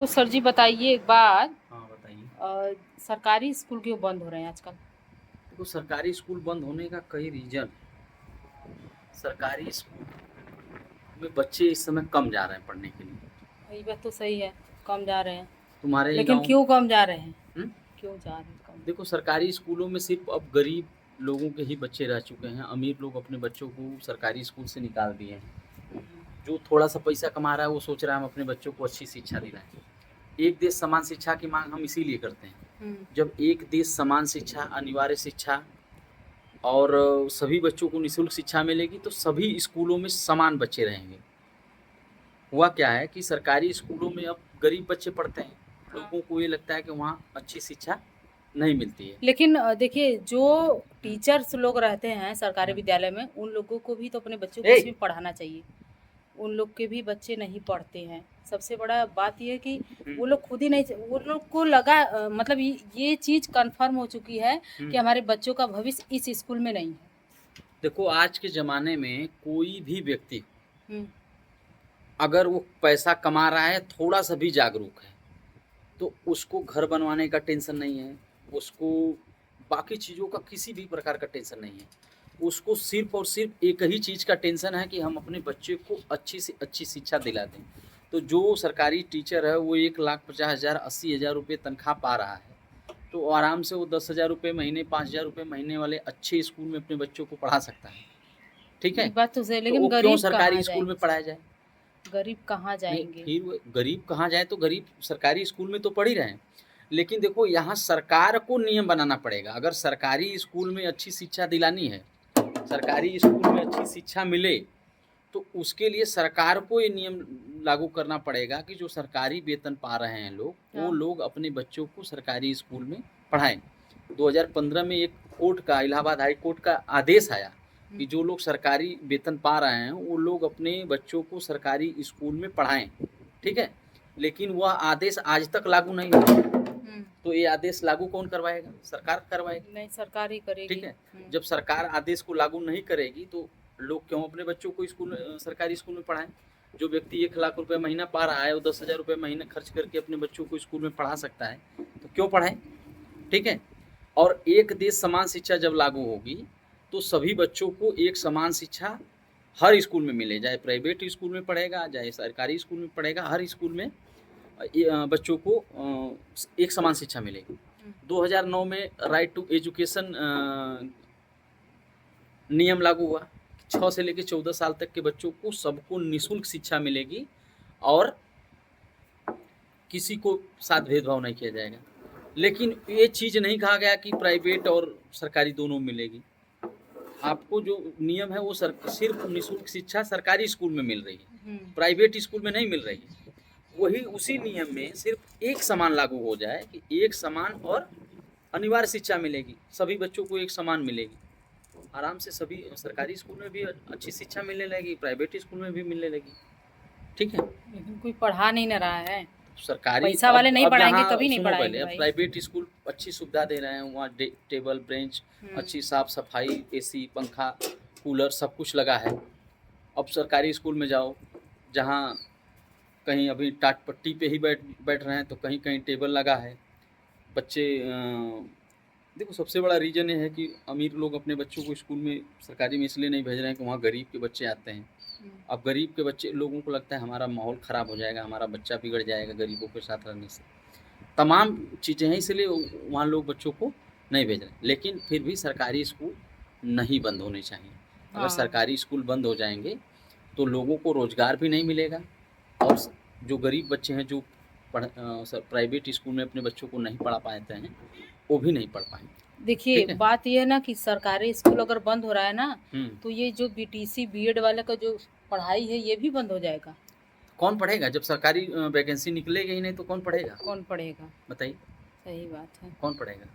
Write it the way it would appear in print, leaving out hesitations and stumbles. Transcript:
तो सर जी बताइए एक बात। हाँ, बताइए। सरकारी स्कूल क्यों बंद हो रहे हैं आजकल? देखो, सरकारी स्कूल बंद होने का कई रीज़न। सरकारी स्कूल में बच्चे इस समय कम जा रहे हैं पढ़ने के लिए। ये बात तो सही है, कम जा रहे हैं। तुम्हारे लेकिन गाँव क्यों कम जा रहे हैं? हुँ? क्यों जा रहे हैं कम? देखो, सरकारी स्कूलों में सिर्फ़ अब गरीब लोगों के ही बच्चे रह चुके हैं। अमीर लोग अपने बच्चों को सरकारी स्कूल से निकाल दिए हैं। जो थोड़ा-सा पैसा कमा रहा है, वो सोच रहा है हम अपने बच्चों को अच्छी शिक्षा दिलाएँ। एक देश समान शिक्षा की माँग हम इसीलिए करते हैं। हुँ, जब एक देश समान शिक्षा, अनिवार्य शिक्षा और सभी बच्चों को निःशुल्क शिक्षा मिलेगी, तो सभी स्कूलों में समान बच्चे रहेंगे। हुआ क्या है कि सरकारी स्कूलों में अब गरीब बच्चे पढ़ते हैं। हाँ। लोगों को ये लगता है कि वहाँ अच्छी शिक्षा नहीं मिलती है। लेकिन देखिए जो हुँ, टीचर्स लोग रहते हैं सरकारी हुँ। विद्यालय में, उन लोगों को भी तो अपने बच्चों को ए उसमें पढ़ाना चाहिए। उन लोग के भी बच्चे नहीं पढ़ते हैं। सबसे बड़ा बात ये है कि हुँ, वो लोग खुद ही नहीं, वो लोग को लगा मतलब ये चीज़ कन्फर्म हो चुकी है हुँ। कि हमारे बच्चों का भविष्य इस स्कूल में नहीं है। देखो, आज के ज़माने में कोई भी व्यक्ति हुँ, अगर वो पैसा कमा रहा है, थोड़ा-सा भी जागरूक है, तो उसको घर बनवाने का टेंशन नहीं है, उसको बाकी चीज़ों का किसी भी प्रकार का टेंशन नहीं है। उसको सिर्फ़ और सिर्फ़ एक ही चीज़ का टेंशन है कि हम अपने बच्चे को अच्छी से अच्छी शिक्षा दिला दें। तो जो सरकारी टीचर है वो 1,50,000 80,000 रुपए तनख्वाह पा रहा है, तो आराम से वो 10,000 रुपए महीने 5,000 रुपए महीने वाले अच्छे स्कूल में अपने बच्चों को पढ़ा सकता है। ठीक ये है? बात तो सही है, तो लेकिन वो क्यों गरीब कहाँ सरकारी स्कूल में जाएँगे? पढ़ाया जाए? गरीब कहाँ नहीं, जाएँगे? फिर वो गरीब कहाँ जाए, तो गरीब सरकारी स्कूल में तो पढ़ ही रहे हैं। लेकिन देखो, यहाँ सरकार को नियम बनाना पड़ेगा। अगर सरकारी स्कूल में अच्छी शिक्षा दिलानी है, सरकारी स्कूल में अच्छी शिक्षा मिले, तो उसके लिए सरकार को ये नियम लागू करना पड़ेगा कि जो सरकारी वेतन पा रहे हैं लोग, वो हाँ। लोग अपने बच्चों को सरकारी स्कूल में पढ़ाएँ। 2015 में एक कोर्ट का, इलाहाबाद हाई कोर्ट का आदेश आया हुँ, कि जो लोग सरकारी वेतन पा रहे हैं, वो लोग अपने बच्चों को सरकारी स्कूल में पढ़ाएँ, ठीक है? लेकिन वह आदेश आज तक लागू नहीं हुआ। हुँ। तो ये आदेश लागू कौन करवाएगा? सरकार करवाएगी, नहीं, सरकार ही ठीक करेगी। है? हुँ। जब सरकार आदेश को लागू नहीं करेगी, तो लोग क्यों अपने बच्चों को सरकारी स्कूल में पढ़ाएँ? जो व्यक्ति 1 लाख रुपए महीना पा रहा है, वो 10,000 रुपए महीने खर्च करके अपने बच्चों को स्कूल में पढ़ा सकता है, तो क्यों पढ़ाएँ? ठीक है? और एक देश समान शिक्षा जब लागू होगी, तो सभी बच्चों को एक समान शिक्षा हर स्कूल में मिले, चाहे प्राइवेट स्कूल में पढ़ेगा, चाहे सरकारी स्कूल में पढ़ेगा, हर स्कूल में बच्चों को एक समान शिक्षा मिलेगी। हुँ। 2009 में राइट टू एजुकेशन नियम लागू हुआ। 6 से लेके 14 साल तक के बच्चों को सबको निःशुल्क शिक्षा मिलेगी और किसी को साथ भेदभाव नहीं किया जाएगा। लेकिन ये चीज़ नहीं कहा गया कि प्राइवेट और सरकारी दोनों मिलेगी। आपको जो नियम है वो सिर्फ़ निःशुल्क शिक्षा सरकारी स्कूल में मिल रही है, हुँ। प्राइवेट स्कूल में नहीं मिल रही है। वही उसी नियम में सिर्फ़ एक समान लागू हो जाए कि एक समान और अनिवार्य शिक्षा मिलेगी, सभी बच्चों को एक समान मिलेगी। आराम से सभी सरकारी स्कूल में भी अच्छी शिक्षा मिलने लगेगी, प्राइवेट स्कूल में भी मिलने लगी। ठीक है? लेकिन कोई पढ़ा नहीं ना रहा है। सरकारी पैसा वाले नहीं अब पढ़ाएँगे, यहाँ कभी नहीं सुनो पहले, पढ़ाएँगे अब भाई। प्राइवेट स्कूल अच्छी सुविधा दे रहे हैं, वहाँ टेबल, बेंच, हुँ। अच्छी साफ-सफाई, एसी, पंखा, कूलर सब कुछ लगा है। अब सरकारी स्कूल में जाओ, जहाँ कहीं अभी टाट पट्टी पे ही बैठ बैठ रहे हैं, तो कहीं-कहीं टेबल लगा है। बच्चे देखो, सबसे बड़ा रीज़न ये है कि अमीर लोग अपने बच्चों को स्कूल में सरकारी में इसलिए नहीं भेज रहे हैं कि वहाँ गरीब के बच्चे आते हैं। हुँ। अब गरीब के बच्चे लोगों को लगता है हमारा माहौल ख़राब हो जाएगा, हमारा बच्चा बिगड़ जाएगा गरीबों के साथ रहने से। तमाम चीज़ें हैं, इसलिए वहाँ लोग बच्चों को नहीं भेज रहे हैं। लेकिन फिर भी सरकारी स्कूल नहीं बंद होने चाहिए। अगर हाँ। सरकारी स्कूल बंद हो जाएँगे, तो लोगों को रोज़गार भी नहीं मिलेगा और जो गरीब बच्चे हैं, जो प्राइवेट स्कूल में अपने बच्चों को नहीं पढ़ा पाते हैं, वो भी नहीं पढ़ पाएँगे। देखिए, ठीक है? बात ये है ना कि सरकारी स्कूल अगर बंद हो रहा है ना, हुँ। तो ये जो बीटीसी, बीएड वाले का जो पढ़ाई है, ये भी बंद हो जाएगा। कौन पढ़ेगा? जब सरकारी वैकेंसी निकलेगी ही नहीं, तो कौन पढ़ेगा? कौन पढ़ेगा? बताइए, सही बात है। कौन पढ़ेगा?